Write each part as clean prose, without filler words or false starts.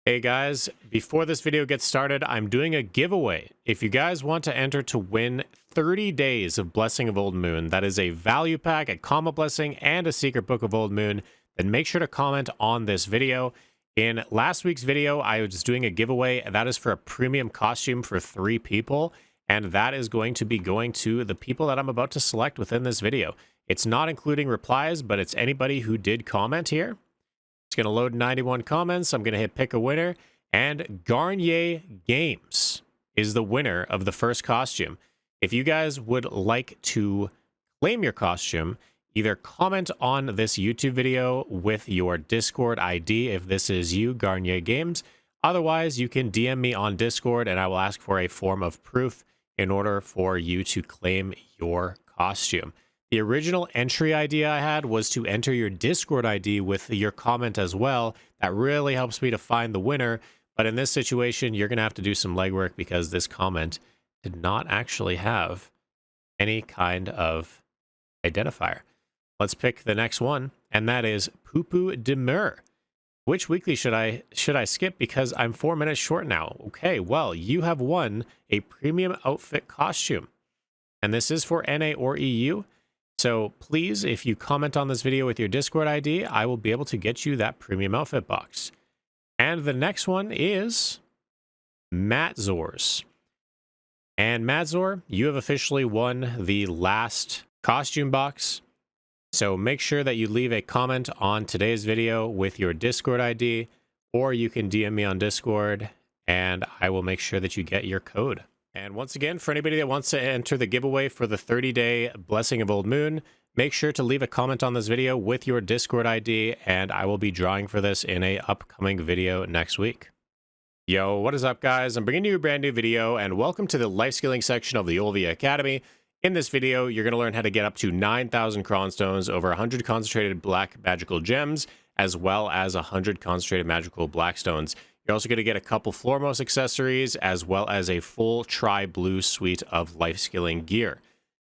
Hey guys, before this video gets started, I'm doing a giveaway. If you guys want to enter to win 30 days of Blessing of Old Moon, that is a value pack, a comma blessing, and a secret book of Old Moon, then make sure to comment on this video. In last week's video, I was doing a giveaway, and that is for a premium costume for 3 people, and that is going to be going to the people that I'm about to select within this video. It's not including replies, but it's anybody who did comment here. It's going to load 91 comments. I'm going to hit pick a winner, and Garnier Games is the winner of the first costume. If you guys would like to claim your costume, either comment on this YouTube video with your Discord ID if this is you, Garnier Games. Otherwise, you can DM me on Discord and I will ask for a form of proof in order for you to claim your costume. The original entry idea I had was to enter your Discord ID with your comment as well. That really helps me to find the winner. But in this situation, you're going to have to do some legwork because this comment did not actually have any kind of identifier. Let's pick the next one, and that is Poo Poo Demur. Which weekly should I skip because I'm 4 minutes short now? Okay, well, you have won a premium outfit costume. And this is for NA or EU. So please, if you comment on this video with your Discord ID, I will be able to get you that premium outfit box. And the next one is Matzors. And Matzor, you have officially won the last costume box. So make sure that you leave a comment on today's video with your Discord ID, or you can DM me on Discord and I will make sure that you get your code. And once again, for anybody that wants to enter the giveaway for the 30-day Blessing of Old Moon, make sure to leave a comment on this video with your Discord ID, and I will be drawing for this in a upcoming video next week. Yo, what is up, guys? I'm bringing you a brand new video, and welcome to the Lifeskilling section of the Olvia Academy. In this video, you're going to learn how to get up to 9,000 Cronstones, over 100 concentrated black magical gems, as well as 100 concentrated magical blackstones. You're also going to get a couple Flormos accessories, as well as a full tri-blue suite of life-skilling gear.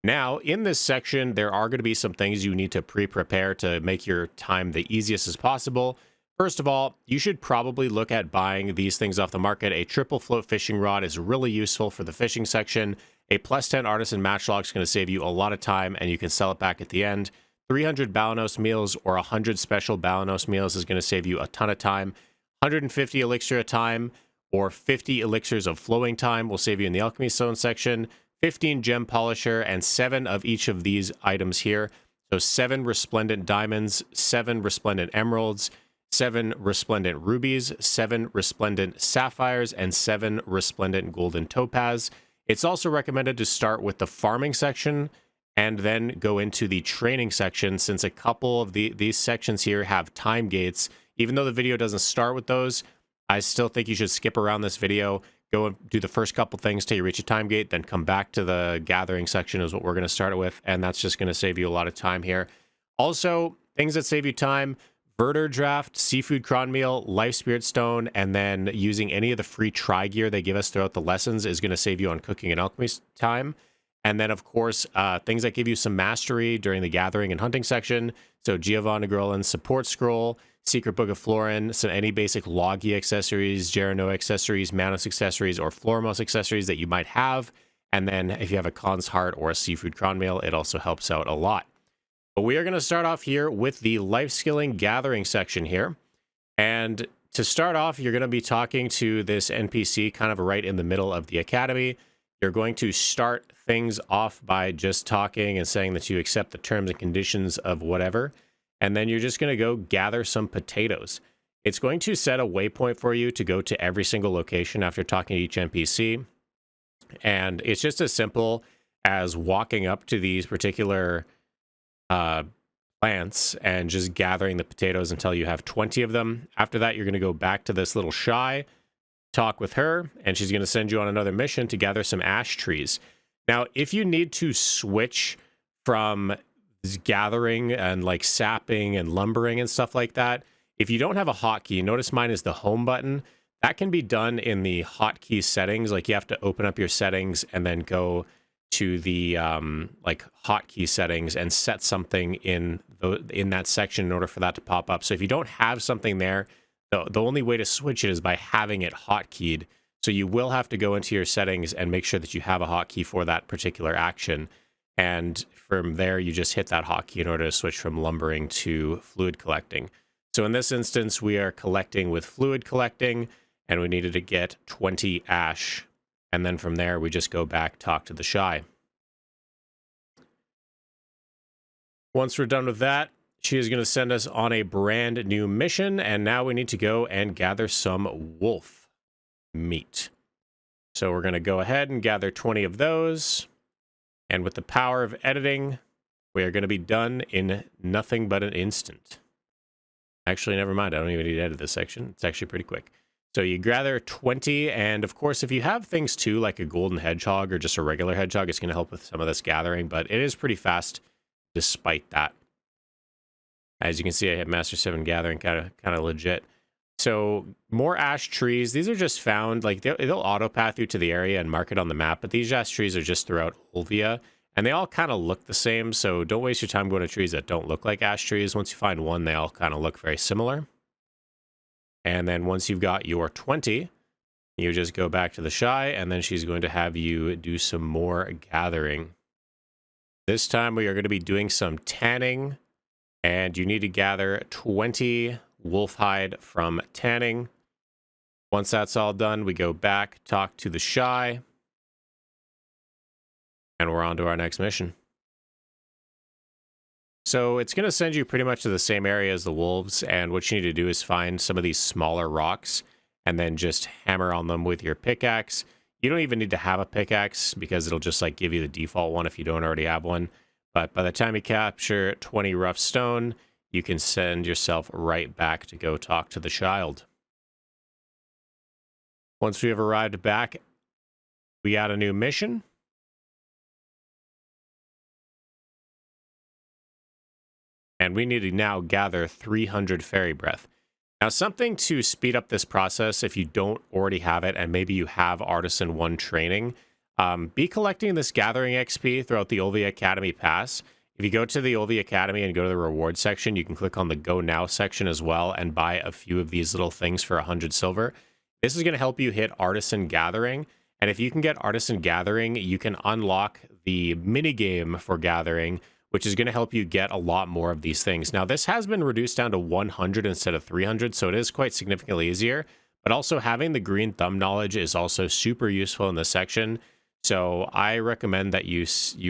Now, in this section, there are going to be some things you need to pre-prepare to make your time the easiest as possible. First of all, you should probably look at buying these things off the market. A triple float fishing rod is really useful for the fishing section. A +10 artisan matchlock is going to save you a lot of time, and you can sell it back at the end. 300 Balanos meals or 100 special Balanos meals is going to save you a ton of time. 150 elixir a time or 50 elixirs of flowing time will save you in the alchemy stone section. 15 gem polisher and 7 of each of these items here. So 7 resplendent diamonds, 7 resplendent emeralds, 7 resplendent rubies, 7 resplendent sapphires, and 7 resplendent golden topaz. It's also recommended to start with the farming section and then go into the training section, since a couple of these sections here have time gates. Even though the video doesn't start with those, I still think you should skip around this video, go and do the first couple things till you reach a time gate, then come back to the gathering section is what we're going to start with, and that's just going to save you a lot of time here. Also, things that save you time: Verter Draft, Seafood Cron Meal, Life Spirit Stone, and then using any of the free tri gear they give us throughout the lessons is going to save you on cooking and alchemy time. And then, of course, things that give you some mastery during the gathering and hunting section. So Giovanna Grollin's Support Scroll, Secret Book of Florin, so any basic Logi accessories, Gerano accessories, Manos accessories, or Flormos accessories that you might have. And then if you have a Khan's Heart or a Seafood Cron Meal, it also helps out a lot. But we are going to start off here with the Life-Skilling Gathering section here. And to start off, you're going to be talking to this NPC kind of right in the middle of the academy. You're going to start things off by just talking and saying that you accept the terms and conditions of whatever. And then you're just going to go gather some potatoes. It's going to set a waypoint for you to go to every single location after talking to each NPC. And it's just as simple as walking up to these particular plants and just gathering the potatoes until you have 20 of them. After that, you're going to go back to this little shy, talk with her, and she's going to send you on another mission to gather some ash trees. Now, if you need to switch from gathering and like sapping and lumbering and stuff like that, if you don't have a hotkey, notice mine is the home button. That can be done in the hotkey settings. Like, you have to open up your settings and then go to the like hotkey settings and set something in that section in order for that to pop up. So if you don't have something there, The only way to switch it is by having it hotkeyed. So you will have to go into your settings and make sure that you have a hotkey for that particular action. And from there, you just hit that hotkey in order to switch from lumbering to fluid collecting. So in this instance, we are collecting with fluid collecting, and we needed to get 20 ash. And then from there, we just go back, talk to the Shy. Once we're done with that, she is going to send us on a brand new mission, and now we need to go and gather some wolf meat. So we're going to go ahead and gather 20 of those, and with the power of editing, we are going to be done in nothing but an instant. Actually, never mind, I don't even need to edit this section. It's actually pretty quick. So you gather 20, and of course, if you have things too, like a golden hedgehog or just a regular hedgehog, it's going to help with some of this gathering, but it is pretty fast despite that. As you can see, I hit Master 7 gathering, kind of legit. So more ash trees. These are just found, like they'll auto-path you to the area and mark it on the map, but these ash trees are just throughout Olvia, and they all kind of look the same, so don't waste your time going to trees that don't look like ash trees. Once you find one, they all kind of look very similar. And then once you've got your 20, you just go back to the Shy, and then she's going to have you do some more gathering. This time we are going to be doing some tanning, and you need to gather 20 wolf hide from tanning. Once that's all done, we go back, talk to the Shy, and we're on to our next mission. So it's going to send you pretty much to the same area as the wolves, and what you need to do is find some of these smaller rocks and then just hammer on them with your pickaxe. You don't even need to have a pickaxe because it'll just like give you the default one if you don't already have one. But by the time you capture 20 rough stone, you can send yourself right back to go talk to the child. Once we have arrived back, we got a new mission. And we need to now gather 300 fairy breath. Now, something to speed up this process, if you don't already have it, and maybe you have Artisan 1 training, be collecting this gathering XP throughout the Olvia Academy Pass. If you go to the Olvia Academy and go to the reward section, you can click on the Go Now section as well and buy a few of these little things for 100 silver. This is going to help you hit Artisan Gathering. And if you can get Artisan Gathering, you can unlock the minigame for Gathering, which is going to help you get a lot more of these things. Now, this has been reduced down to 100 instead of 300, so it is quite significantly easier. But also having the green thumb knowledge is also super useful in this section. So I recommend that you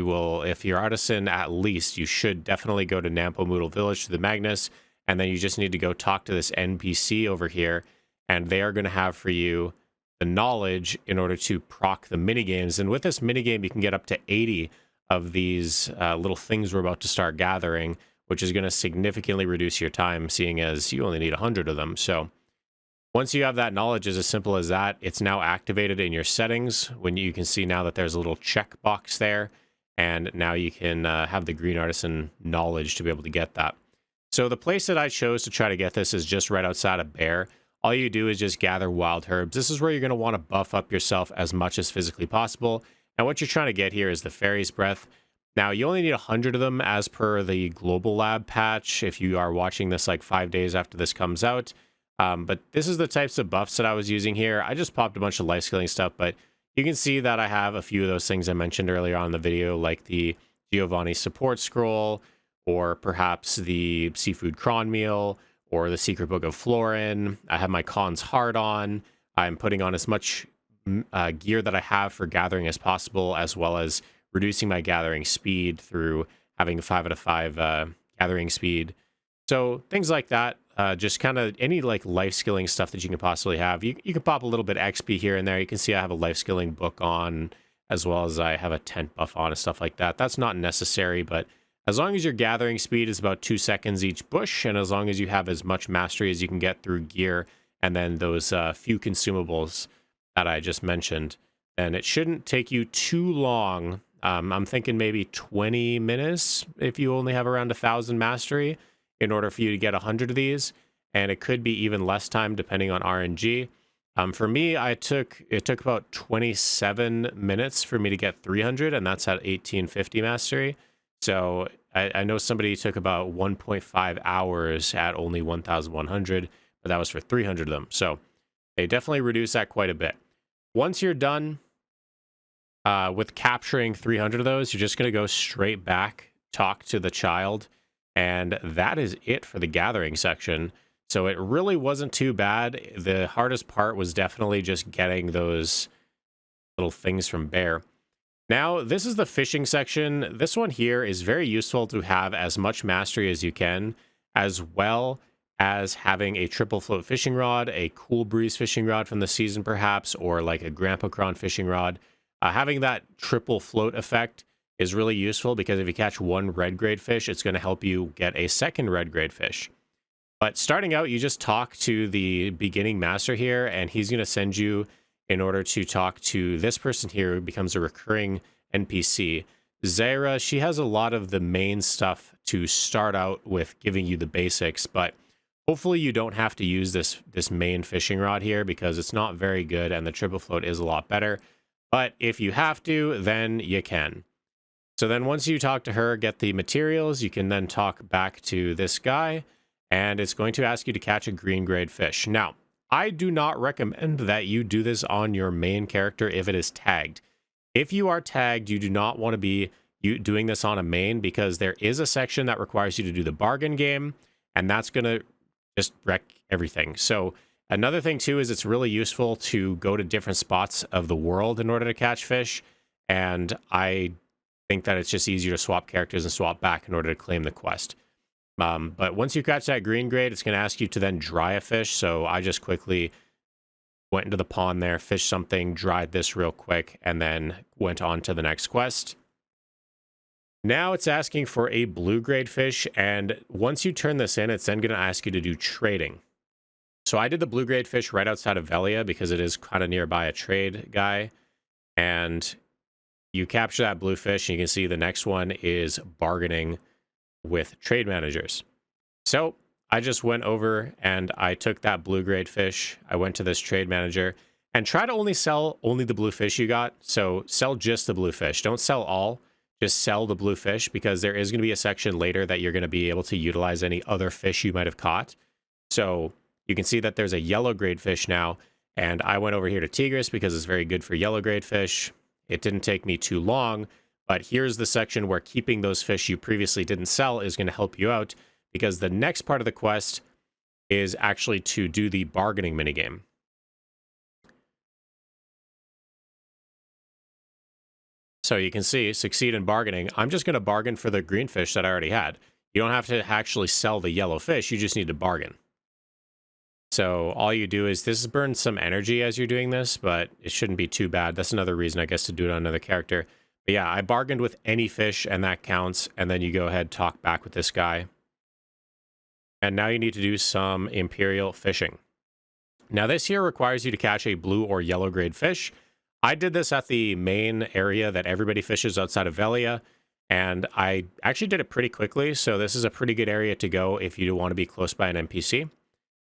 will, if you're Artisan, at least, you should definitely go to Nampo Moodle Village to the Magnus, and then you just need to go talk to this NPC over here, and they are going to have for you the knowledge in order to proc the minigames. And with this minigame, you can get up to 80 of these little things we're about to start gathering, which is going to significantly reduce your time, seeing as you only need 100 of them. So once you have that knowledge, as simple as that, it's now activated in your settings. When you can see now that there's a little checkbox there, and now you can have the green artisan knowledge to be able to get that. So the place that I chose to try to get this is just right outside of Bear. All you do is just gather wild herbs. This is where you're going to want to buff up yourself as much as physically possible. And what you're trying to get here is the Fairy's Breath. Now, you only need 100 of them as per the Global Lab patch if you are watching this like 5 days after this comes out. But this is the types of buffs that I was using here. I just popped a bunch of life-skilling stuff, but you can see that I have a few of those things I mentioned earlier on in the video, like the Giovanni Support Scroll, or perhaps the Seafood Cron Meal, or the Secret Book of Florin. I have my Khan's Heart on. I'm putting on as much gear that I have for gathering as possible, as well as reducing my gathering speed through having a 5 out of 5 gathering speed. So things like that, just kind of any like life skilling stuff that you can possibly have. You can pop a little bit XP here and there. You can see I have a life skilling book on, as well as I have a tent buff on and stuff like that. That's not necessary, but as long as your gathering speed is about 2 seconds each bush, and as long as you have as much mastery as you can get through gear, and then those few consumables that I just mentioned, then it shouldn't take you too long. I'm thinking maybe 20 minutes if you only have around 1,000 mastery in order for you to get 100 of these, and it could be even less time depending on RNG. For me, it took about 27 minutes for me to get 300, and that's at 1850 mastery. So I know somebody took about 1.5 hours at only 1,100, but that was for 300 of them. So they definitely reduce that quite a bit. Once you're done with capturing 300 of those, you're just going to go straight back, talk to the child, and that is it for the gathering section. So it really wasn't too bad. The hardest part was definitely just getting those little things from Bear. Now, this is the fishing section. This one here is very useful to have as much mastery as you can, as well as having a triple float fishing rod, a cool breeze fishing rod from the season perhaps, or like a Grandpa Cron fishing rod. Having that triple float effect is really useful because if you catch one red grade fish, it's going to help you get a second red grade fish. But starting out, you just talk to the beginning master here, and he's going to send you in order to talk to this person here who becomes a recurring NPC. Zaira, she has a lot of the main stuff to start out with giving you the basics, but hopefully you don't have to use this main fishing rod here because it's not very good and the triple float is a lot better. But if you have to, then you can. So then once you talk to her, get the materials, you can then talk back to this guy, and it's going to ask you to catch a green grade fish. Now, I do not recommend that you do this on your main character if it is tagged. If you are tagged, you do not want to be doing this on a main because there is a section that requires you to do the bargain game, and that's going to just wreck everything. So another thing too is it's really useful to go to different spots of the world in order to catch fish, and I think that it's just easier to swap characters and swap back in order to claim the quest. But once you catch that green grade, it's going to ask you to then dry a fish. So I just quickly went into the pond there, fished something, dried this real quick, and then went on to the next quest. Now it's asking for a blue grade fish, and once you turn this in, it's then going to ask you to do trading. So I did the blue grade fish right outside of Velia because it is kind of nearby a trade guy, and you capture that blue fish, and you can see the next one is bargaining with trade managers. So I just went over and I took that blue grade fish. I went to this trade manager and try to only sell the blue fish you got. So sell just the blue fish. Don't sell all, just sell the blue fish because there is going to be a section later that you're going to be able to utilize any other fish you might have caught. So you can see that there's a yellow grade fish now. And I went over here to Tigris because it's very good for yellow grade fish. It didn't take me too long. But here's the section where keeping those fish you previously didn't sell is going to help you out because the next part of the quest is actually to do the bargaining minigame. So you can see, succeed in bargaining. I'm just going to bargain for the green fish that I already had. You don't have to actually sell the yellow fish. You just need to bargain. So all you do is, this burns some energy as you're doing this, but it shouldn't be too bad. That's another reason, I guess, to do it on another character. But yeah, I bargained with any fish, and that counts. And then you go ahead, talk back with this guy. And now you need to do some Imperial fishing. Now this here requires you to catch a blue or yellow grade fish. I did this at the main area that everybody fishes outside of Velia, and I actually did it pretty quickly. So this is a pretty good area to go if you want to be close by an NPC.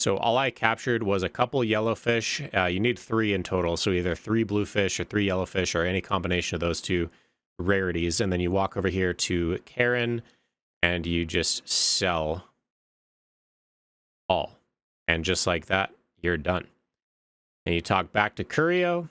So all I captured was a couple yellow fish. You need 3 in total. So either 3 blue fish or 3 yellow fish or any combination of those 2 rarities. And then you walk over here to Karen and you just sell all. And just like that, you're done. And you talk back to Curio.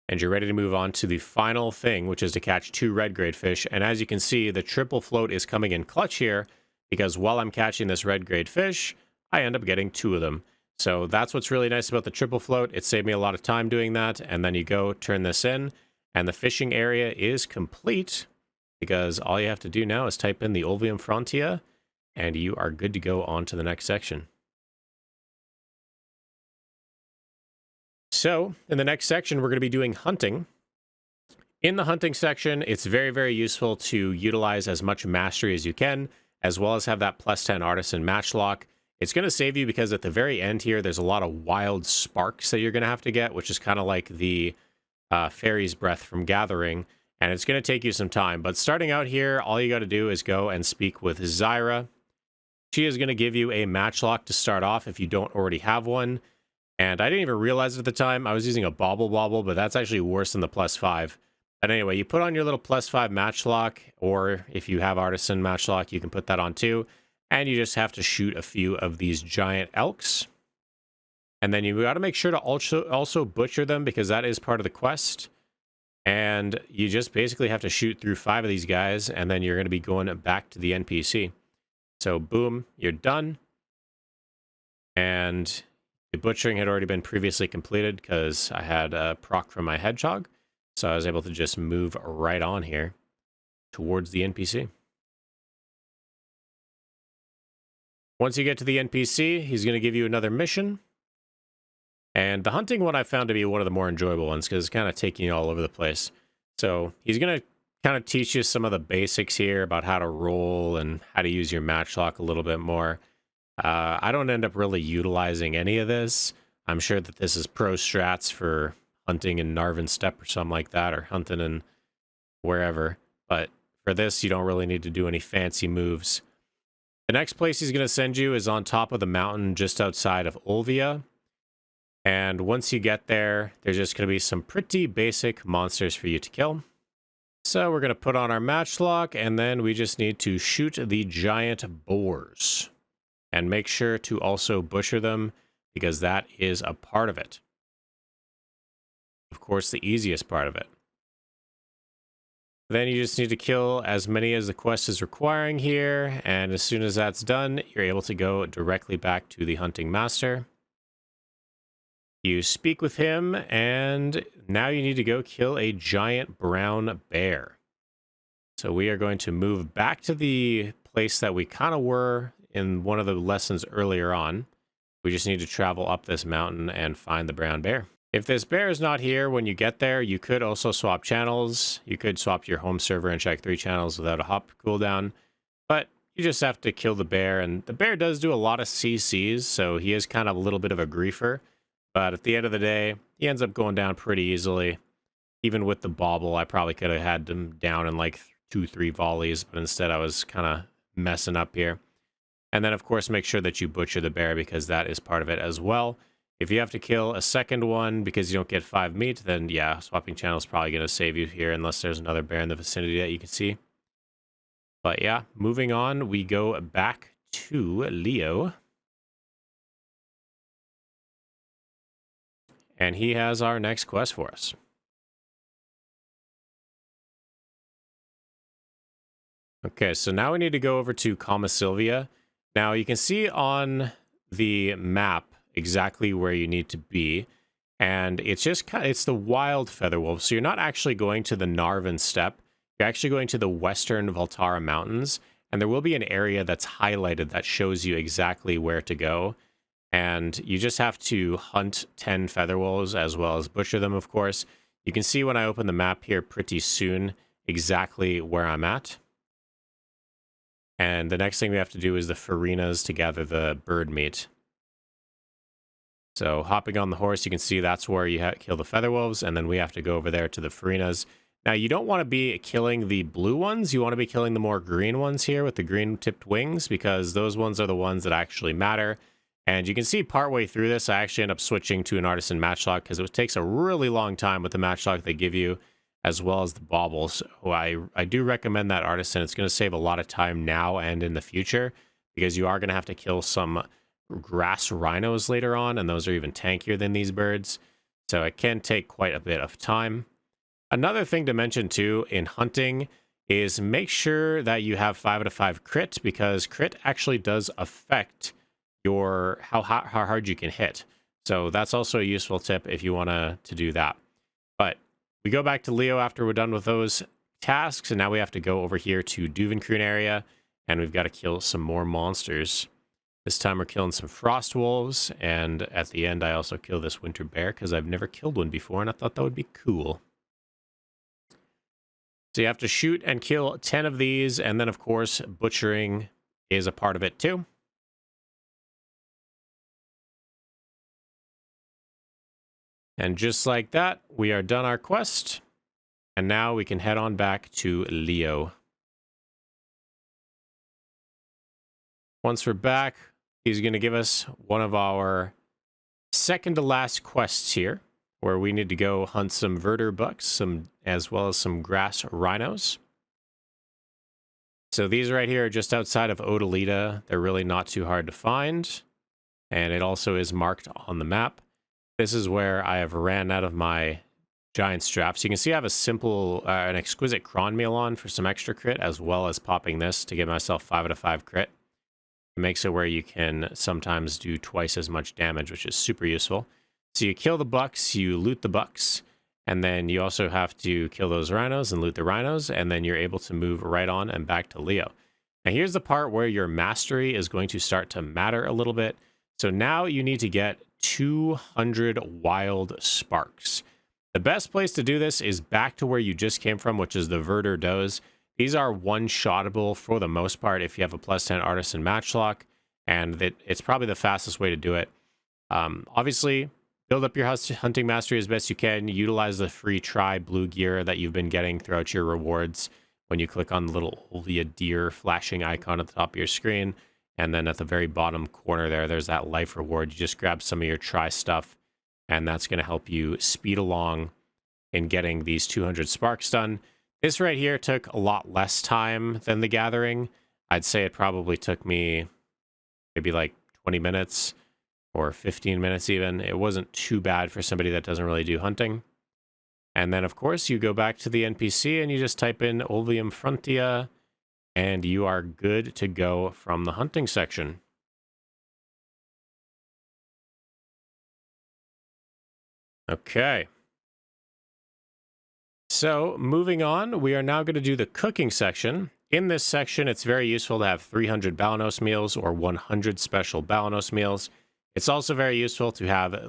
And you're ready to move on to the final thing, which is to catch 2 red grade fish. And as you can see, the triple float is coming in clutch here, because while I'm catching this red grade fish, I end up getting 2 of them. So that's what's really nice about the triple float. It saved me a lot of time doing that. And then you go turn this in, and the fishing area is complete, because all you have to do now is type in the Olvia Frontier, and you are good to go on to the next section. So in the next section, we're going to be doing hunting. In the hunting section, it's very, very useful to utilize as much mastery as you can, as well as have that +10 artisan matchlock. It's going to save you because at the very end here, there's a lot of wild sparks that you're going to have to get, which is kind of like the fairy's breath from gathering, and it's going to take you some time. But starting out here, all you got to do is go and speak with Zaira. She is going to give you a matchlock to start off if you don't already have one. And I didn't even realize it at the time. I was using a bauble, but that's actually worse than the +5. But anyway, you put on your little +5 matchlock, or if you have artisan matchlock, you can put that on too. And you just have to shoot a few of these giant elks. And then you got to make sure to also butcher them because that is part of the quest. And you just basically have to shoot through 5 of these guys, and then you're going to be going back to the NPC. So boom, you're done. And the butchering had already been previously completed because I had a proc from my hedgehog. So I was able to just move right on here towards the NPC. Once you get to the NPC, he's going to give you another mission. And the hunting one I found to be one of the more enjoyable ones because it's kind of taking you all over the place. So he's going to kind of teach you some of the basics here about how to roll and how to use your matchlock a little bit more. I don't end up really utilizing any of this. I'm sure that this is pro strats for hunting in Narvin Steppe or something like that, or hunting in wherever. But for this, you don't really need to do any fancy moves. The next place he's going to send you is on top of the mountain just outside of Olvia. And once you get there, there's just going to be some pretty basic monsters for you to kill. So we're going to put on our matchlock, and then we just need to shoot the giant boars. And make sure to also butcher them, because that is a part of it. Of course, the easiest part of it. Then you just need to kill as many as the quest is requiring here, and as soon as that's done, you're able to go directly back to the hunting master. You speak with him, and now you need to go kill a giant brown bear. So we are going to move back to the place that we kind of were in one of the lessons earlier on. We just need to travel up this mountain and find the brown bear. If this bear is not here when you get there, you could also swap channels. You could swap to your home server and check 3 channels without a hop cooldown. But you just have to kill the bear, and the bear does do a lot of CCs, so he is kind of a little bit of a griefer. But at the end of the day, he ends up going down pretty easily. Even with the bauble, I probably could have had him down in like 2-3 volleys, but instead I was kind of messing up here. And then, of course, make sure that you butcher the bear because that is part of it as well. If you have to kill a second one because you don't get 5 meat, then yeah, swapping channel is probably going to save you here unless there's another bear in the vicinity that you can see. But yeah, moving on, we go back to Leo. And he has our next quest for us. Okay, so now we need to go over to Sylvia. Now you can see on the map exactly where you need to be, and it's just it's the wild featherwolf. So you're not actually going to the Narvin Steppe. You're actually going to the western Valtara Mountains, and there will be an area that's highlighted that shows you exactly where to go. And you just have to hunt 10 featherwolves as well as butcher them, of course. You can see when I open the map here pretty soon exactly where I'm at. And the next thing we have to do is the Farinas to gather the bird meat. So hopping on the horse, you can see that's where you kill the featherwolves, and then we have to go over there to the Farinas. Now, you don't want to be killing the blue ones. You want to be killing the more green ones here with the green-tipped wings, because those ones are the ones that actually matter. And you can see partway through this, I actually end up switching to an artisan matchlock because it takes a really long time with the matchlock they give you, as well as the baubles. So I do recommend that artisan. It's going to save a lot of time now and in the future because you are going to have to kill some grass rhinos later on, and those are even tankier than these birds. So it can take quite a bit of time. Another thing to mention too in hunting is make sure that you have 5 out of 5 crit, because crit actually does affect your how hard you can hit. So that's also a useful tip if you want to do that. But we go back to Leo after we're done with those tasks, and now we have to go over here to Duvenkroon area, and we've got to kill some more monsters. This time we're killing some frost wolves, and at the end I also kill this winter bear because I've never killed one before and I thought that would be cool. So you have to shoot and kill 10 of these, and then of course butchering is a part of it too. And just like that, we are done our quest. And now we can head on back to Leo. Once we're back, he's going to give us one of our second to last quests here, where we need to go hunt some verder bucks, as well as some grass rhinos. So these right here are just outside of Odalita. They're really not too hard to find. And it also is marked on the map. This is where I have ran out of my giant straps. You can see I have a simple, an exquisite cron meal on for some extra crit, as well as popping this to give myself 5 out of 5 crit. It makes it where you can sometimes do twice as much damage, which is super useful. So you kill the bucks, you loot the bucks, and then you also have to kill those rhinos and loot the rhinos, and then you're able to move right on and back to Leo. Now here's the part where your mastery is going to start to matter a little bit. So now you need to get 200 wild sparks. The best place to do this is back to where you just came from, which is the Verter Does. These are one-shottable for the most part if you have a +10 Artisan Matchlock, and it's probably the fastest way to do it. Obviously, build up your hunting mastery as best you can. Utilize the free try blue gear that you've been getting throughout your rewards when you click on the little Olvia deer flashing icon at the top of your screen. And then at the very bottom corner there's that life reward. You just grab some of your try stuff, and that's going to help you speed along in getting these 200 sparks done. This right here took a lot less time than the gathering. I'd say it probably took me maybe like 20 minutes or 15 minutes even. It wasn't too bad for somebody that doesn't really do hunting. And then, of course, you go back to the NPC and you just type in Olvium Frontia, and you are good to go from the hunting section. Okay. So moving on, we are now going to do the cooking section. In this section, it's very useful to have 300 Balanos meals or 100 special Balanos meals. It's also very useful to have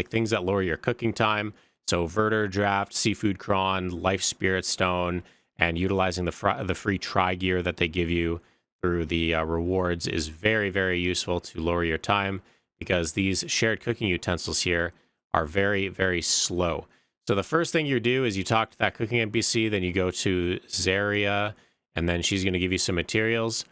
things that lower your cooking time. So Verter Draft, Seafood Cron, Life Spirit Stone, and utilizing the free try gear that they give you through the rewards is very, very useful to lower your time, because these shared cooking utensils here are very, very slow. So the first thing you do is you talk to that cooking NPC, then you go to Zaria, and then she's going to give you some materials.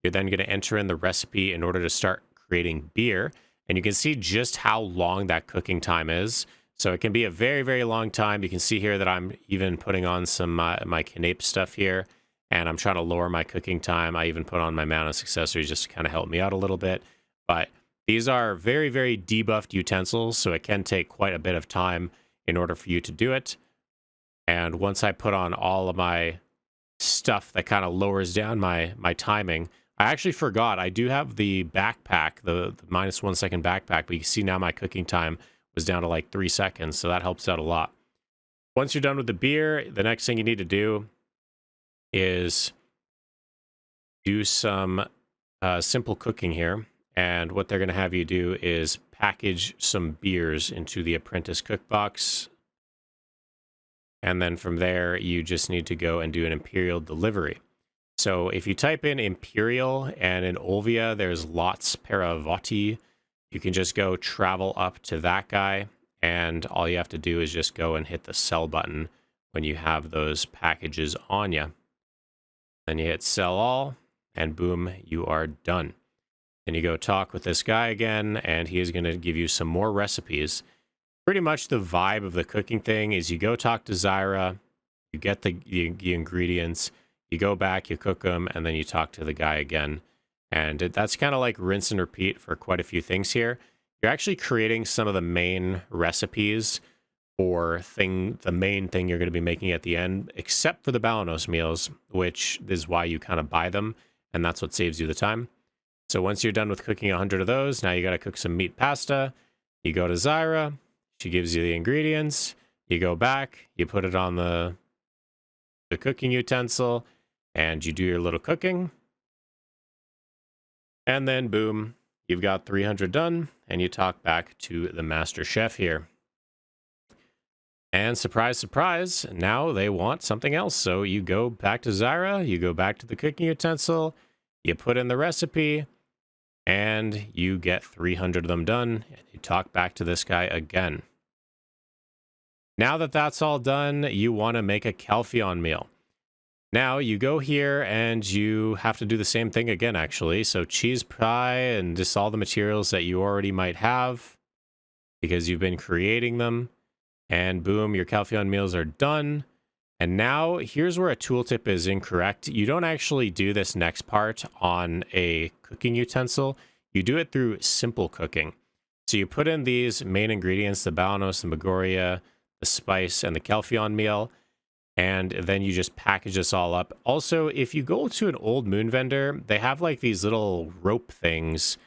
You're then going to enter in the recipe in order to start creating beer. And you can see just how long that cooking time is. So it can be a very, very long time. You can see here that I'm even putting on some my Canape stuff here, and I'm trying to lower my cooking time. I even put on my Manus accessories just to kind of help me out a little bit. But these are very, very debuffed utensils, so it can take quite a bit of time in order for you to do it. And once I put on all of my stuff that kind of lowers down my timing, I actually forgot I do have the backpack, the -1 second backpack, but you can see now my cooking time was down to like 3 seconds, so that helps out a lot. Once you're done with the beer, the next thing you need to do is do some simple cooking here. And what they're going to have you do is package some beers into the apprentice cookbox. And then from there, you just need to go and do an Imperial delivery. So if you type in Imperial, and in Olvia, there's Lots Paravati, you can just go travel up to that guy. And all you have to do is just go and hit the sell button when you have those packages on you. Then you hit sell all, and boom, you are done. Then you go talk with this guy again, and he is going to give you some more recipes. Pretty much the vibe of the cooking thing is you go talk to Zyra, you get the ingredients, you go back, you cook them, and then you talk to the guy again. And that's kind of like rinse and repeat for quite a few things here. You're actually creating some of the main recipes or the main thing you're going to be making at the end, except for the Balanos meals, which is why you kind of buy them, and that's what saves you the time. So once you're done with cooking 100 of those, now you got to cook some meat pasta. You go to Zyra, she gives you the ingredients. You go back, you put it on the cooking utensil, and you do your little cooking. And then boom, you've got 300 done, and you talk back to the master chef here. And surprise, surprise, now they want something else. So you go back to Zyra, you go back to the cooking utensil, you put in the recipe, and you get 300 of them done, and you talk back to this guy again. Now that that's all done, you want to make a Calpheon meal. Now you go here and you have to do the same thing again, actually. So cheese pie and just all the materials that you already might have because you've been creating them. And boom, your Calpheon meals are done. And now here's where a tooltip is incorrect. You don't actually do this next part on a cooking utensil. You do it through simple cooking. So you put in these main ingredients, the balanos, the magoria, the spice, and the kelfion meal, and then you just package this all up. Also, if you go to an old moon vendor, they have like these little rope things.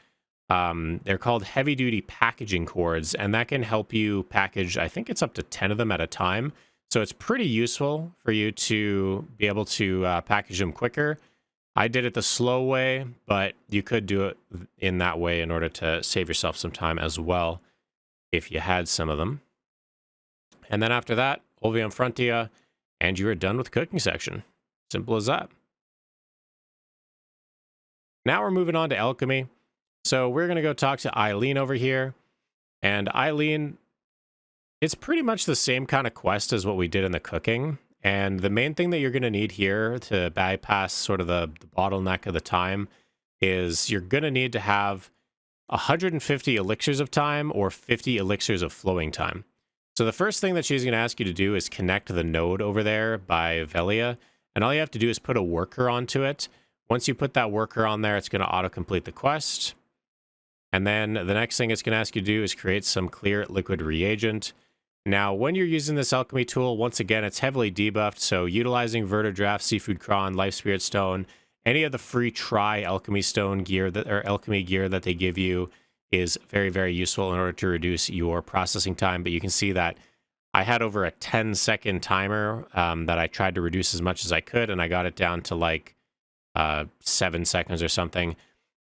They're called heavy duty packaging cords, and that can help you package, I think it's up to 10 of them at a time. So it's pretty useful for you to be able to package them quicker. I did it the slow way, but you could do it in that way in order to save yourself some time as well if you had some of them. And then after that, Olvia in front of you, and you are done with the cooking section. Simple as that. Now we're moving on to alchemy. So we're going to go talk to Eileen over here. And Eileen, it's pretty much the same kind of quest as what we did in the cooking. And the main thing that you're going to need here to bypass sort of the bottleneck of the time is you're going to need to have 150 elixirs of time or 50 elixirs of flowing time. So the first thing that she's going to ask you to do is connect the node over there by Velia. And all you have to do is put a worker onto it. Once you put that worker on there, it's going to auto-complete the quest. And then the next thing it's going to ask you to do is create some clear liquid reagent. Now, when you're using this alchemy tool, once again, it's heavily debuffed. So utilizing Verter Draft, Seafood Cron, Life Spirit Stone, any of the free try alchemy stone gear or alchemy gear that they give you is very, very useful in order to reduce your processing time. But you can see that I had over a 10-second timer that I tried to reduce as much as I could, and I got it down to like 7 seconds or something.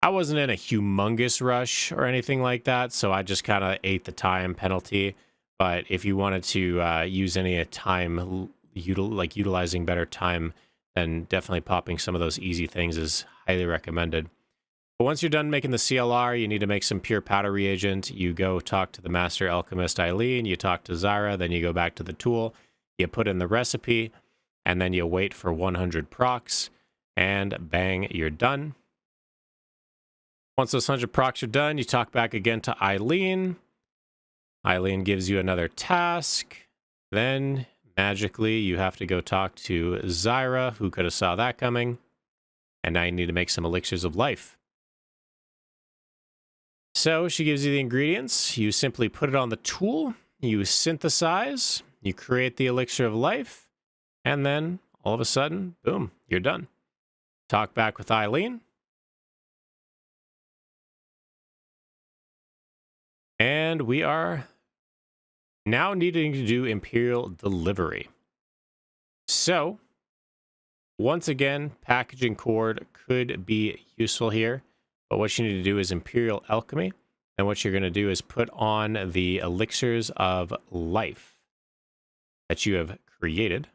I wasn't in a humongous rush or anything like that, so I just kind of ate the time penalty. But if you wanted to use any time, utilizing better time, then definitely popping some of those easy things is highly recommended. But once you're done making the CLR, you need to make some pure powder reagent. You go talk to the master alchemist Eileen, you talk to Zyra, then you go back to the tool, you put in the recipe, and then you wait for 100 procs, and bang, you're done. Once those 100 procs are done, you talk back again to Eileen. Eileen gives you another task. Then, magically, you have to go talk to Zyra, who could have saw that coming. And now you need to make some elixirs of life. So she gives you the ingredients. You simply put it on the tool. You synthesize. You create the elixir of life. And then, all of a sudden, boom, you're done. Talk back with Eileen. And we are now needing to do Imperial delivery. So, once again, packaging cord could be useful here. But what you need to do is Imperial Alchemy. And what you're going to do is put on the elixirs of life that you have created.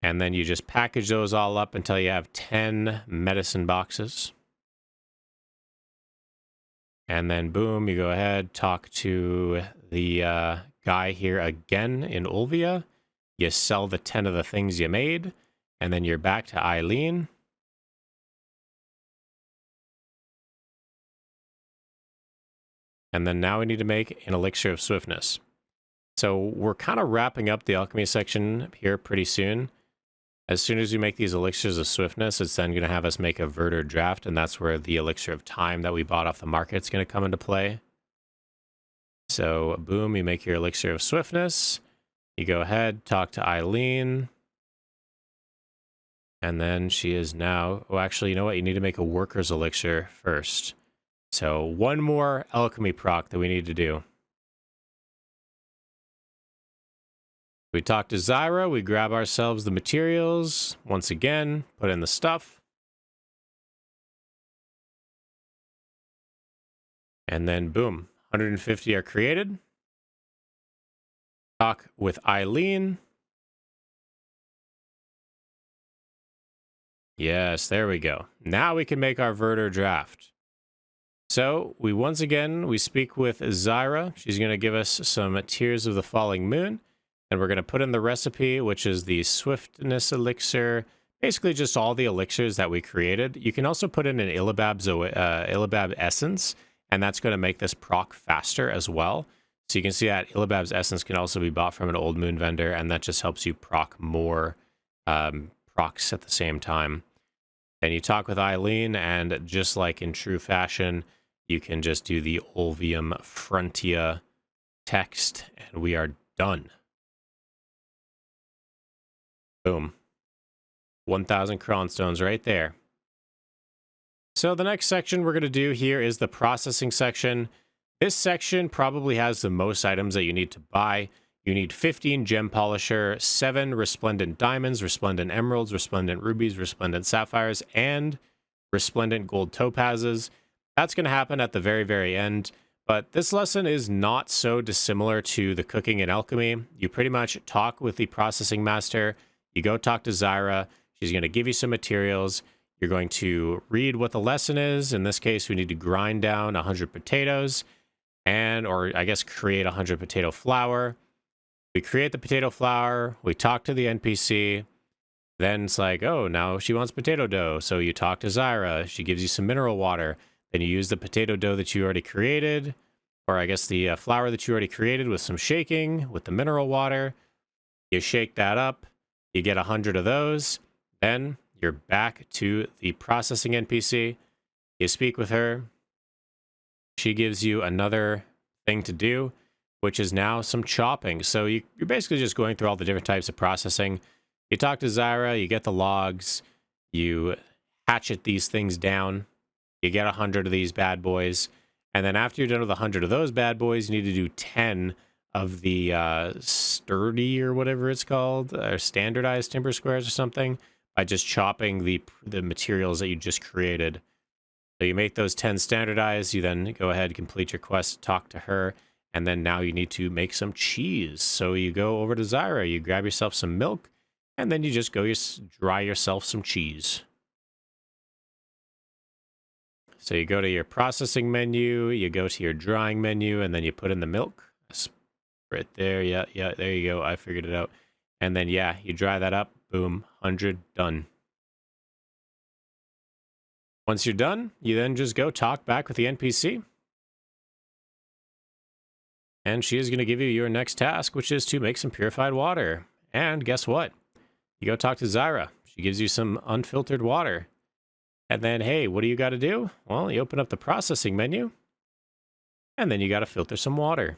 And then you just package those all up until you have 10 medicine boxes. And then boom, you go ahead, talk to the guy here again in Olvia. You sell the 10 of the things you made. And then you're back to Eileen. And then now we need to make an elixir of swiftness. So we're kind of wrapping up the alchemy section here pretty soon. As soon as we make these elixirs of swiftness, it's then going to have us make a Verter Draft, and that's where the elixir of time that we bought off the market is going to come into play. So boom, you make your elixir of swiftness. You go ahead, talk to Eileen. And then she is now... Oh, actually, you know what? You need to make a worker's elixir first. So one more alchemy proc that we need to do. We talk to Zyra, we grab ourselves the materials, once again, put in the stuff. And then boom, 150 are created. Talk with Eileen. Yes, there we go. Now we can make our Verter Draft. So we once again, we speak with Zyra. She's going to give us some Tears of the Falling Moon. And we're going to put in the recipe, which is the Swiftness Elixir. Basically just all the elixirs that we created. You can also put in an Illibab Essence, and that's going to make this proc faster as well. So you can see that Illibab's essence can also be bought from an Old Moon vendor, and that just helps you proc more procs at the same time. Then you talk with Eileen, and just like in true fashion, you can just do the Olvium Frontia text, and we are done. Boom. 1,000 cronstones right there. So the next section we're going to do here is the processing section. This section probably has the most items that you need to buy. You need 15 gem polisher, 7 resplendent diamonds, resplendent emeralds, resplendent rubies, resplendent sapphires, and resplendent gold topazes. That's going to happen at the very, very end. But this lesson is not so dissimilar to the cooking and alchemy. You pretty much talk with the processing master. You go talk to Zyra. She's going to give you some materials. You're going to read what the lesson is. In this case, we need to grind down 100 potatoes or I guess create 100 potato flour. We create the potato flour. We talk to the NPC. Then it's like, oh, now she wants potato dough. So you talk to Zyra. She gives you some mineral water. Then you use the potato dough that you already created, or I guess the flour that you already created with some shaking with the mineral water. You shake that up. You get 100 of those. Then you're back to the processing NPC. You speak with her. She gives you another thing to do, which is now some chopping. So you're basically just going through all the different types of processing. You talk to Zyra, you get the logs, you hatchet these things down, you get 100 of these bad boys, and then after you're done with 100 of those bad boys, you need to do 10 of the sturdy or whatever it's called, or standardized timber squares or something, by just chopping the materials that you just created. So you make those 10 standardized, you then go ahead, complete your quest, talk to her, and then now you need to make some cheese. So you go over to Zyra, you grab yourself some milk, and then you just go dry yourself some cheese. So you go to your processing menu, you go to your drying menu, and then you put in the milk. Right there, yeah, there you go, I figured it out. And then, yeah, you dry that up, boom, 100, done. Once you're done, you then just go talk back with the NPC. And she is going to give you your next task, which is to make some purified water. And guess what? You go talk to Zyra. She gives you some unfiltered water. And then, hey, what do you got to do? Well, you open up the processing menu. And then you got to filter some water.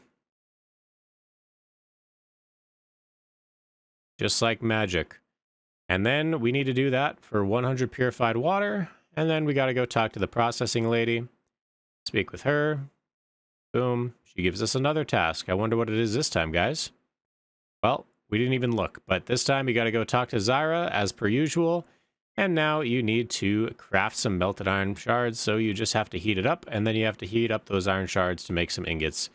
Just like magic. And then we need to do that for 100 purified water. And then we got to go talk to the processing lady. Speak with her. Boom. She gives us another task. I wonder what it is this time, guys. Well, we didn't even look. But this time you got to go talk to Zyra as per usual. And now you need to craft some melted iron shards. So you just have to heat it up. And then you have to heat up those iron shards to make some ingots.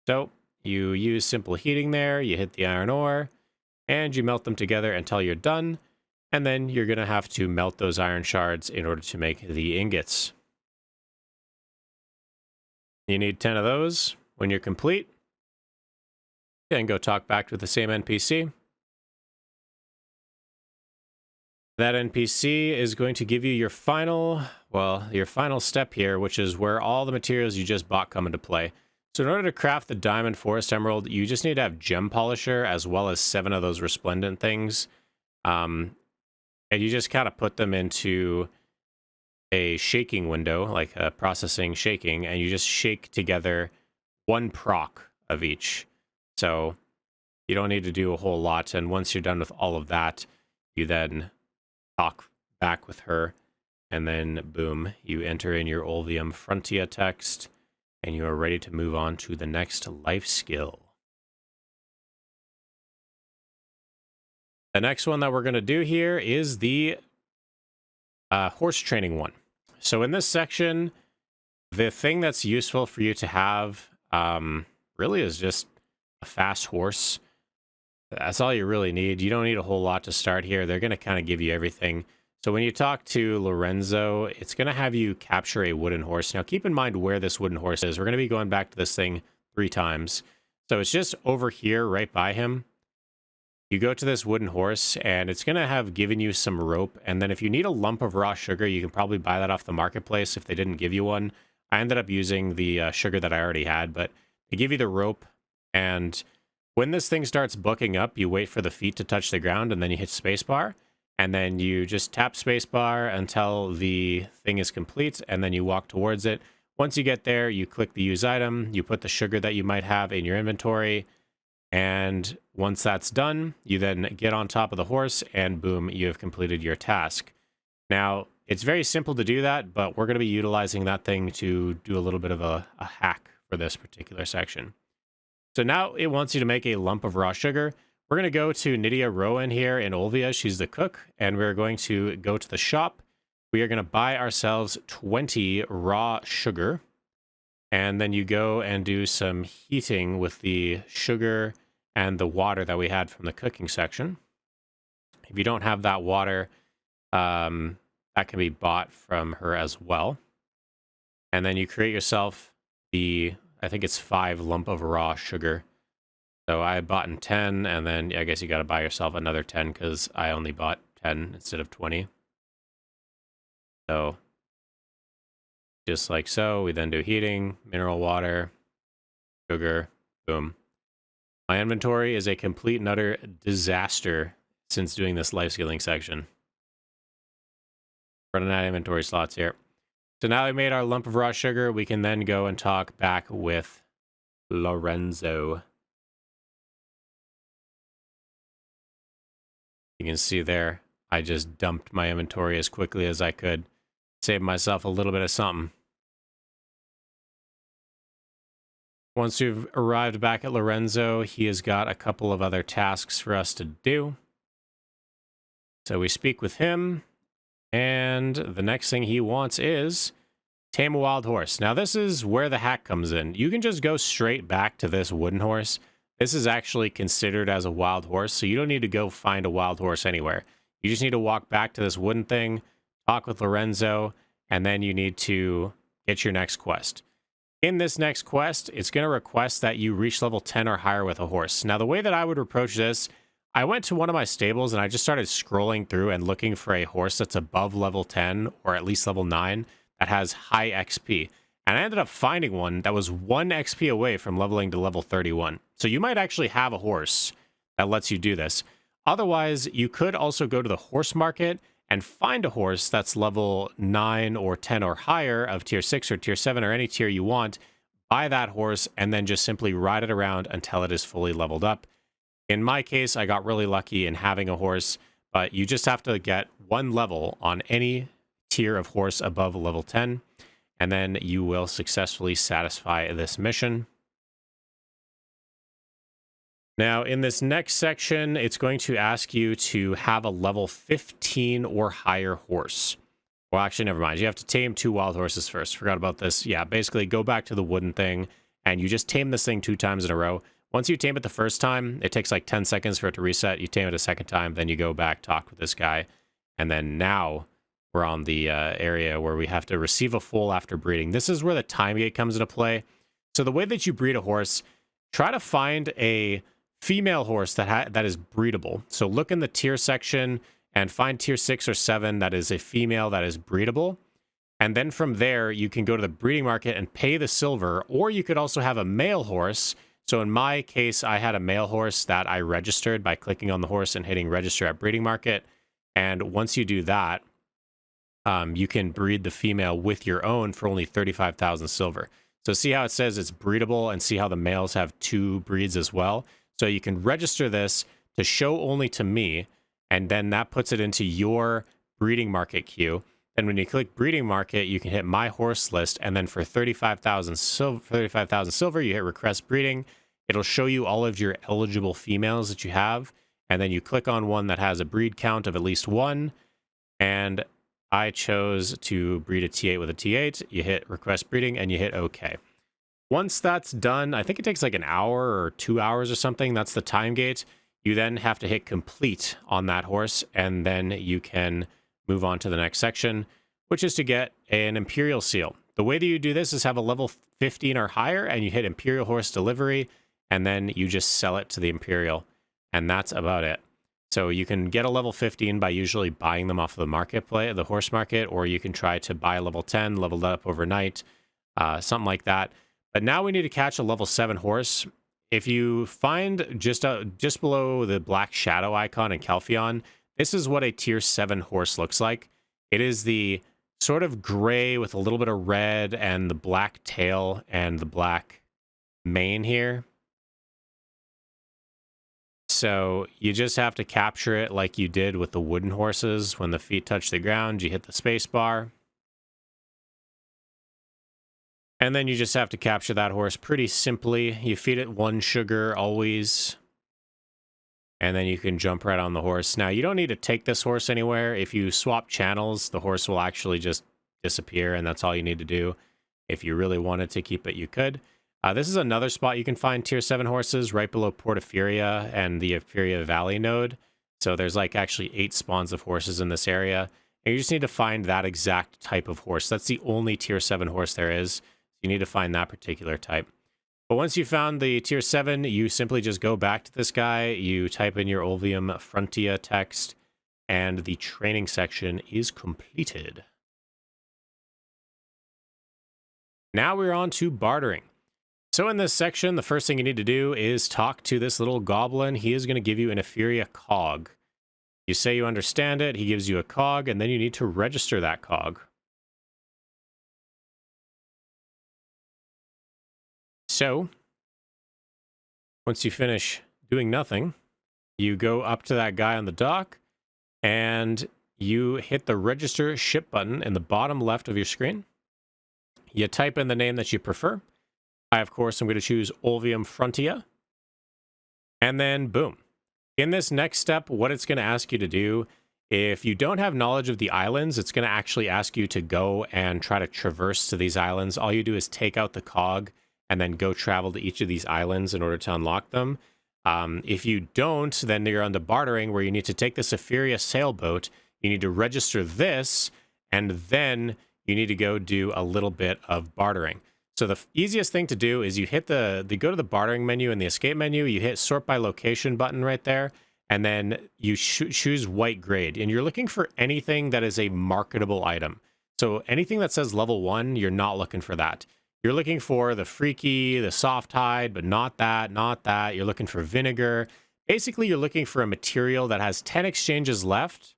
So you use simple heating there. You hit the iron ore. And you melt them together until you're done. And then you're going to have to melt those iron shards in order to make the ingots. You need 10 of those. When you're complete, then go talk back with the same NPC. That NPC is going to give you your final step here, which is where all the materials you just bought come into play. So in order to craft the diamond forest emerald, you just need to have gem polisher as well as 7 of those resplendent things. And you just kind of put them into a shaking window, like a processing shaking, and you just shake together 1 proc of each. So you don't need to do a whole lot. And once you're done with all of that, you then talk back with her. And then, boom, you enter in your Olvium Frontia text, and you are ready to move on to the next life skill. The next one that we're going to do here is the horse training one. So in this section, the thing that's useful for you to have really is just a fast horse. That's all you really need. You don't need a whole lot to start here. They're going to kind of give you everything. So when you talk to Lorenzo, it's going to have you capture a wooden horse. Now keep in mind where this wooden horse is. We're going to be going back to this thing 3 times. So it's just over here right by him. You go to this wooden horse, and it's going to have given you some rope. And then if you need a lump of raw sugar, you can probably buy that off the marketplace if they didn't give you one. I ended up using the sugar that I already had, but they give you the rope. And when this thing starts booking up, you wait for the feet to touch the ground, and then you hit spacebar, and then you just tap spacebar until the thing is complete, and then you walk towards it. Once you get there, you click the use item, you put the sugar that you might have in your inventory, and once that's done, you then get on top of the horse, and boom, you have completed your task. Now, it's very simple to do that, but we're going to be utilizing that thing to do a little bit of a hack for this particular section. So now it wants you to make a lump of raw sugar. We're going to go to Nydia Rowan here in Olvia. She's the cook, and we're going to go to the shop. We are going to buy ourselves 20 raw sugar, and then you go and do some heating with the sugar and the water that we had from the cooking section. If you don't have that water, that can be bought from her as well. And then you create yourself the, I think it's 5 lump of raw sugar. So I bought in 10, and then I guess you got to buy yourself another 10 because I only bought 10 instead of 20. So just like so, we then do heating, mineral water, sugar, boom. My inventory is a complete and utter disaster since doing this life skilling section. Running out of inventory slots here. So now we made our lump of raw sugar, we can then go and talk back with Lorenzo. You can see there, I just dumped my inventory as quickly as I could. Save myself a little bit of something. Once we've arrived back at Lorenzo, he has got a couple of other tasks for us to do. So we speak with him, and the next thing he wants is tame a wild horse. Now this is where the hack comes in. You can just go straight back to this wooden horse. This is actually considered as a wild horse, so you don't need to go find a wild horse anywhere. You just need to walk back to this wooden thing, talk with Lorenzo, and then you need to get your next quest. In this next quest, it's going to request that you reach level 10 or higher with a horse. Now, the way that I would approach this, I went to one of my stables and I just started scrolling through and looking for a horse that's above level 10 or at least level 9 that has high XP. And I ended up finding one that was 1 XP away from leveling to level 31. So you might actually have a horse that lets you do this. Otherwise, you could also go to the horse market and find a horse that's level 9 or 10 or higher of tier 6 or tier 7 or any tier you want, buy that horse, and then just simply ride it around until it is fully leveled up. In my case, I got really lucky in having a horse, but you just have to get 1 level on any tier of horse above level 10, and then you will successfully satisfy this mission. Now, in this next section, it's going to ask you to have a level 15 or higher horse. Well, actually, never mind. You have to tame 2 wild horses first. Forgot about this. Yeah, basically, go back to the wooden thing, and you just tame this thing 2 times in a row. Once you tame it the first time, it takes like 10 seconds for it to reset. You tame it a second time, then you go back, talk with this guy, and then now we're on the area where we have to receive a foal after breeding. This is where the time gate comes into play. So the way that you breed a horse, try to find a female horse that is breedable. So look in the tier section and find tier 6 or 7 that is a female that is breedable. And then from there, you can go to the breeding market and pay the silver, or you could also have a male horse. So in my case, I had a male horse that I registered by clicking on the horse and hitting register at breeding market. And once you do that, you can breed the female with your own for only 35,000 silver. So see how it says it's breedable, and see how the males have 2 breeds as well. So you can register this to show only to me, and then that puts it into your breeding market queue. And when you click breeding market, you can hit my horse list, and then for 35,000 silver, you hit request breeding. It'll show you all of your eligible females that you have, and then you click on one that has a breed count of at least 1, and I chose to breed a T8 with a T8. You hit request breeding, and you hit OK. Once that's done, I think it takes like an hour or 2 hours or something. That's the time gate. You then have to hit complete on that horse, and then you can move on to the next section, which is to get an Imperial Seal. The way that you do this is have a level 15 or higher, and you hit Imperial Horse Delivery, and then you just sell it to the Imperial, and that's about it. So you can get a level 15 by usually buying them off of the marketplace, the horse market, or you can try to buy a level 10, leveled up overnight, something like that. But now we need to catch a level 7 horse. if you find just below the black shadow icon in Calpheon, this is what a tier 7 horse looks like. It is the sort of gray with a little bit of red and the black tail and the black mane here. So you just have to capture it like you did with the wooden horses. When the feet touch the ground, you hit the space bar. And then you just have to capture that horse pretty simply. You feed it 1 sugar always. And then you can jump right on the horse. Now, you don't need to take this horse anywhere. If you swap channels, the horse will actually just disappear, and that's all you need to do. If you really wanted to keep it, you could. This is another spot you can find tier 7 horses right below Portaferia and the Euphoria Valley node. So there's like actually 8 spawns of horses in this area. And you just need to find that exact type of horse. That's the only tier 7 horse there is. You need to find that particular type. But once you found the tier 7, you simply just go back to this guy. You type in your Olvia Frontia text, and the training section is completed. Now we're on to bartering. So in this section, the first thing you need to do is talk to this little goblin. He is going to give you an Euphoria cog. You say you understand it, he gives you a cog, and then you need to register that cog. So, once you finish doing nothing, you go up to that guy on the dock, and you hit the register ship button in the bottom left of your screen. You type in the name that you prefer. I, of course, am going to choose Olvia Frontia. And then, boom. In this next step, what it's going to ask you to do, if you don't have knowledge of the islands, it's going to actually ask you to go and try to traverse to these islands. All you do is take out the cog and then go travel to each of these islands in order to unlock them. If you don't, then you're on the bartering, where you need to take this Euphoria sailboat. You need to register this, and then you need to go do a little bit of bartering. So the easiest thing to do is you hit go to the bartering menu in the escape menu, you hit sort by location button right there, and then you choose white grade. And you're looking for anything that is a marketable item. So anything that says level 1, you're not looking for that. You're looking for the freaky, the soft hide, but not that, not that. You're looking for vinegar. Basically, you're looking for a material that has 10 exchanges left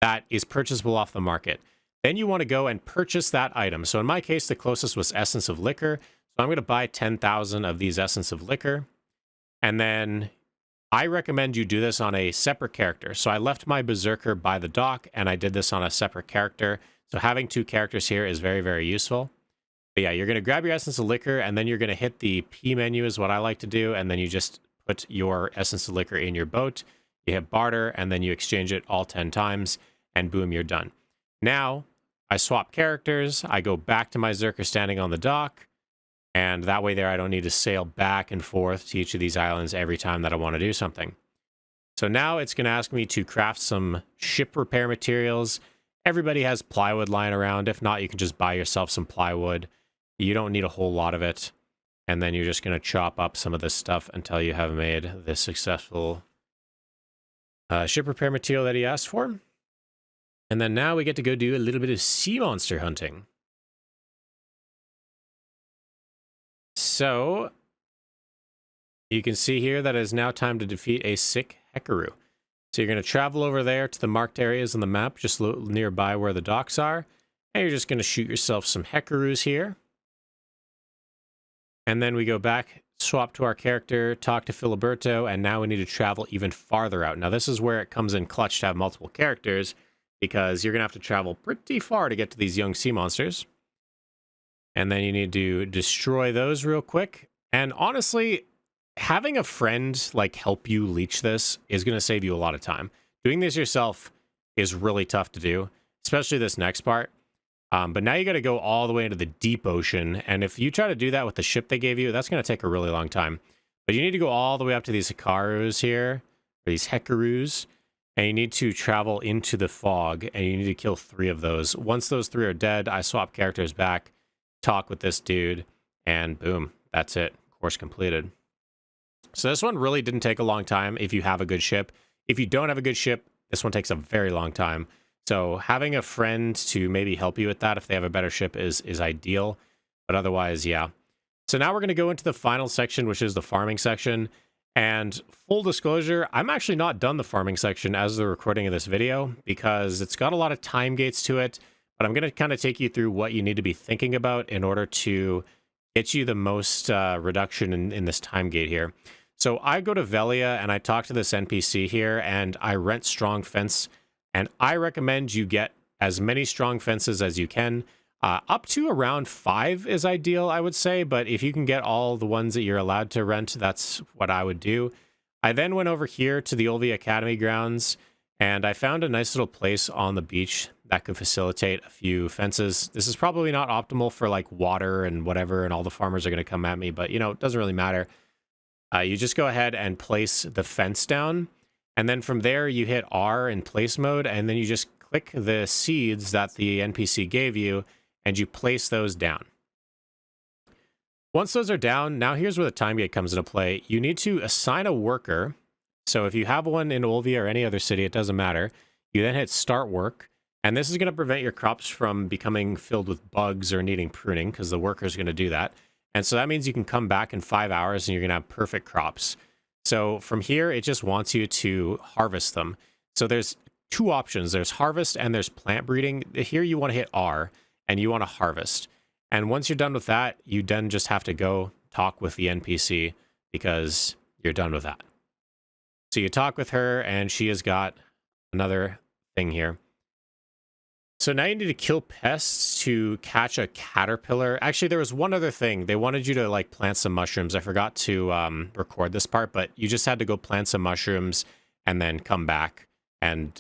that is purchasable off the market. Then you want to go and purchase that item. So in my case, the closest was Essence of Liquor. So I'm going to buy 10,000 of these Essence of Liquor. And then I recommend you do this on a separate character. So I left my Berserker by the dock, and I did this on a separate character. So having 2 characters here is very, very useful. But yeah, you're going to grab your Essence of Liquor, and then you're going to hit the P menu is what I like to do. And then you just put your Essence of Liquor in your boat. You hit barter, and then you exchange it all 10 times, and boom, you're done. Now, I swap characters, I go back to my Berserker standing on the dock, and that way there I don't need to sail back and forth to each of these islands every time that I want to do something. So now it's going to ask me to craft some ship repair materials. Everybody has plywood lying around. If not, you can just buy yourself some plywood. You don't need a whole lot of it. And then you're just going to chop up some of this stuff until you have made this successful ship repair material that he asked for. And then now we get to go do a little bit of sea monster hunting. So you can see here that it is now time to defeat a sick Hekaroo. So you're going to travel over there to the marked areas on the map, just nearby where the docks are. And you're just going to shoot yourself some Hekaroos here. And then we go back, swap to our character, talk to Filiberto, and now we need to travel even farther out. Now this is where it comes in clutch to have multiple characters, because you're going to have to travel pretty far to get to these young sea monsters. And then you need to destroy those real quick. And honestly, having a friend like help you leech this is going to save you a lot of time. Doing this yourself is really tough to do, especially this next part. But now you got to go all the way into the deep ocean. And if you try to do that with the ship they gave you, that's going to take a really long time. But you need to go all the way up to these Hekaroos here, or these Hekaroos. And you need to travel into the fog, and you need to kill 3 of those. Once those 3 are dead, I swap characters back, talk with this dude, and boom, that's it. Course completed. So this one really didn't take a long time if you have a good ship. If you don't have a good ship, this one takes a very long time. So having a friend to maybe help you with that if they have a better ship is ideal. But otherwise, yeah. So now we're going to go into the final section, which is the farming section. And full disclosure, I'm actually not done the farming section as the recording of this video because it's got a lot of time gates to it. But I'm going to kind of take you through what you need to be thinking about in order to get you the most reduction in this time gate here. So I go to Velia and I talk to this NPC here and I rent strong fence. And I recommend you get as many strong fences as you can. Up to around 5 is ideal, I would say. But if you can get all the ones that you're allowed to rent, that's what I would do. I then went over here to the Olvia Academy grounds and I found a nice little place on the beach that could facilitate a few fences. This is probably not optimal for like water and whatever, and all the farmers are going to come at me, but you know, it doesn't really matter. You just go ahead and place the fence down. And then from there, you hit R in place mode, and then you just click the seeds that the NPC gave you, and you place those down. Once those are down, now here's where the time gate comes into play. You need to assign a worker. So if you have one in Olvia or any other city, it doesn't matter. You then hit start work, and this is going to prevent your crops from becoming filled with bugs or needing pruning because the worker is going to do that. And so that means you can come back in 5 hours and you're going to have perfect crops. So from here, it just wants you to harvest them. So there's 2 options. There's harvest and there's plant breeding. Here you want to hit R and you want to harvest. And once you're done with that, you then just have to go talk with the NPC because you're done with that. So you talk with her and she has got another thing here. So now you need to kill pests to catch a caterpillar. Actually, there was one other thing. They wanted you to like plant some mushrooms. I forgot to record this part, but you just had to go plant some mushrooms and then come back. And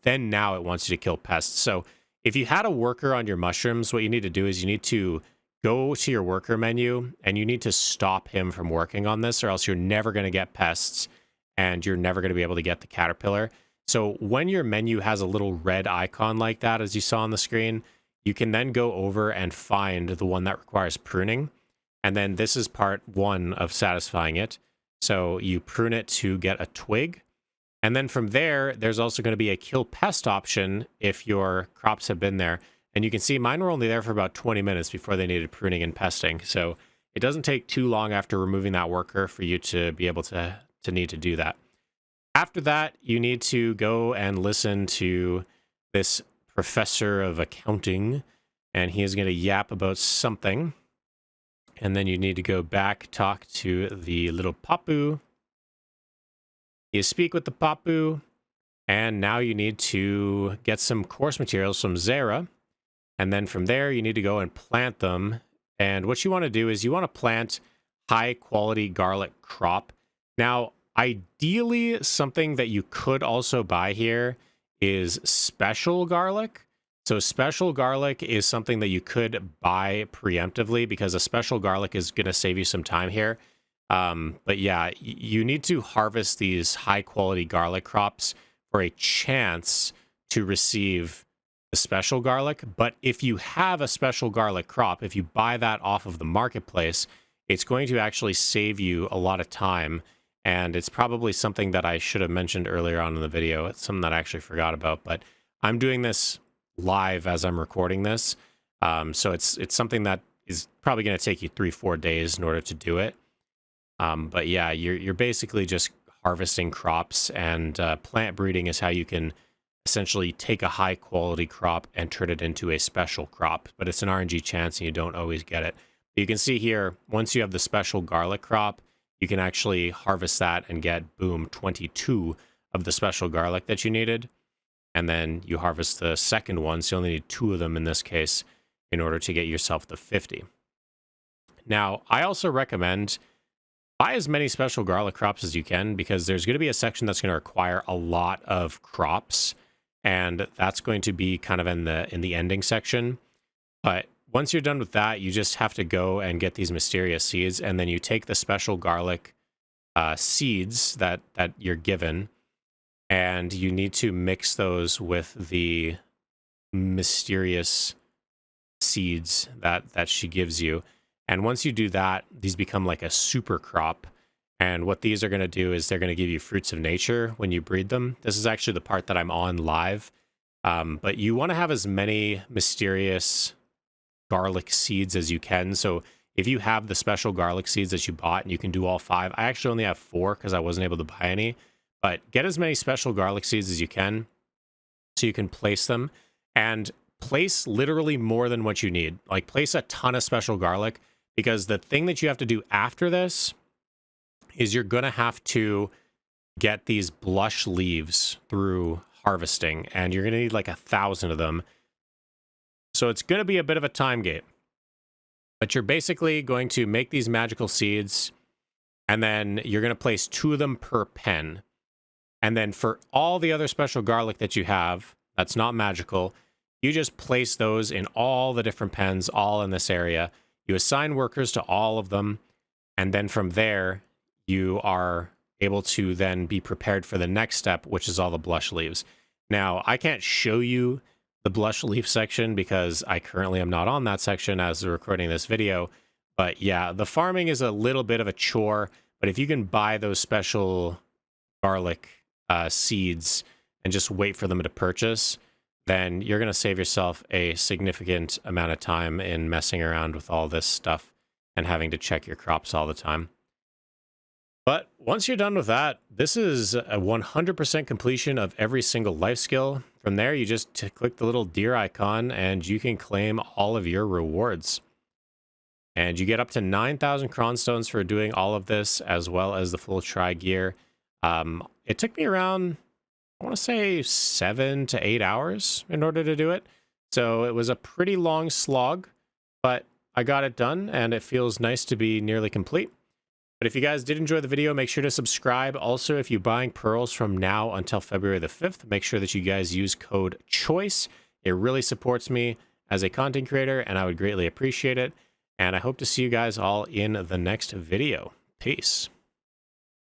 then now it wants you to kill pests. So if you had a worker on your mushrooms, what you need to do is you need to go to your worker menu and you need to stop him from working on this, or else you're never going to get pests and you're never going to be able to get the caterpillar. So when your menu has a little red icon like that, as you saw on the screen, you can then go over and find the one that requires pruning. And then this is part 1 of satisfying it. So you prune it to get a twig. And then from there, there's also going to be a kill pest option if your crops have been there. And you can see mine were only there for about 20 minutes before they needed pruning and pesting. So it doesn't take too long after removing that worker for you to be able to need to do that. After that, you need to go and listen to this professor of accounting, and he is going to yap about something. And then you need to go back, talk to the little papu. You speak with the papu, and now you need to get some course materials from Zara. And then from there, you need to go and plant them. And what you want to do is you want to plant high-quality garlic crop. Now, ideally, something that you could also buy here is special garlic. So special garlic is something that you could buy preemptively because a special garlic is going to save you some time here. But yeah, you need to harvest these high quality garlic crops for a chance to receive the special garlic. But if you have a special garlic crop, if you buy that off of the marketplace, it's going to actually save you a lot of time. And it's probably something that I should have mentioned earlier on in the video. It's something that I actually forgot about, but I'm doing this live as I'm recording this. So it's something that is probably going to take you 3-4 days in order to do it. But yeah, you're basically just harvesting crops, and plant breeding is how you can essentially take a high quality crop and turn it into a special crop, but it's an RNG chance and you don't always get it. You can see here, once you have the special garlic crop, you can actually harvest that and get, boom, 22 of the special garlic that you needed. And then you harvest the second one, so you only need 2 of them in this case in order to get yourself the 50. Now, I also recommend buy as many special garlic crops as you can, because there's going to be a section that's going to require a lot of crops, and that's going to be kind of in the ending section. But once you're done with that, you just have to go and get these mysterious seeds, and then you take the special garlic seeds that you're given, and you need to mix those with the mysterious seeds that she gives you. And once you do that, these become like a super crop. And what these are going to do is they're going to give you fruits of nature when you breed them. This is actually the part that I'm on live. But you want to have as many mysterious garlic seeds as you can. So if you have the special garlic seeds that you bought and you can do all 5, I actually only have 4 because I wasn't able to buy any, but get as many special garlic seeds as you can so you can place them, and place literally more than what you need. Like, place a ton of special garlic, because the thing that you have to do after this is you're going to have to get these blush leaves through harvesting, and you're going to need like 1,000 of them. So it's going to be a bit of a time gate. But you're basically going to make these magical seeds, and then you're going to place 2 of them per pen. And then for all the other special garlic that you have, that's not magical, you just place those in all the different pens, all in this area. You assign workers to all of them. And then from there, you are able to then be prepared for the next step, which is all the blush leaves. Now, I can't show you the blush leaf section because I currently am not on that section as we're recording this video. But yeah, the farming is a little bit of a chore, but if you can buy those special garlic seeds and just wait for them to purchase, then you're going to save yourself a significant amount of time in messing around with all this stuff and having to check your crops all the time. But once you're done with that, this is a 100% completion of every single life skill. From there, you just click the little deer icon and you can claim all of your rewards. And you get up to 9,000 cronstones for doing all of this, as well as the full tri gear. It took me around, I want to say 7 to 8 hours in order to do it. So it was a pretty long slog, but I got it done and it feels nice to be nearly complete. But if you guys did enjoy the video, make sure to subscribe. Also, if you're buying pearls from now until February the 5th, make sure that you guys use code CHOICE. It really supports me as a content creator, and I would greatly appreciate it. And I hope to see you guys all in the next video. Peace.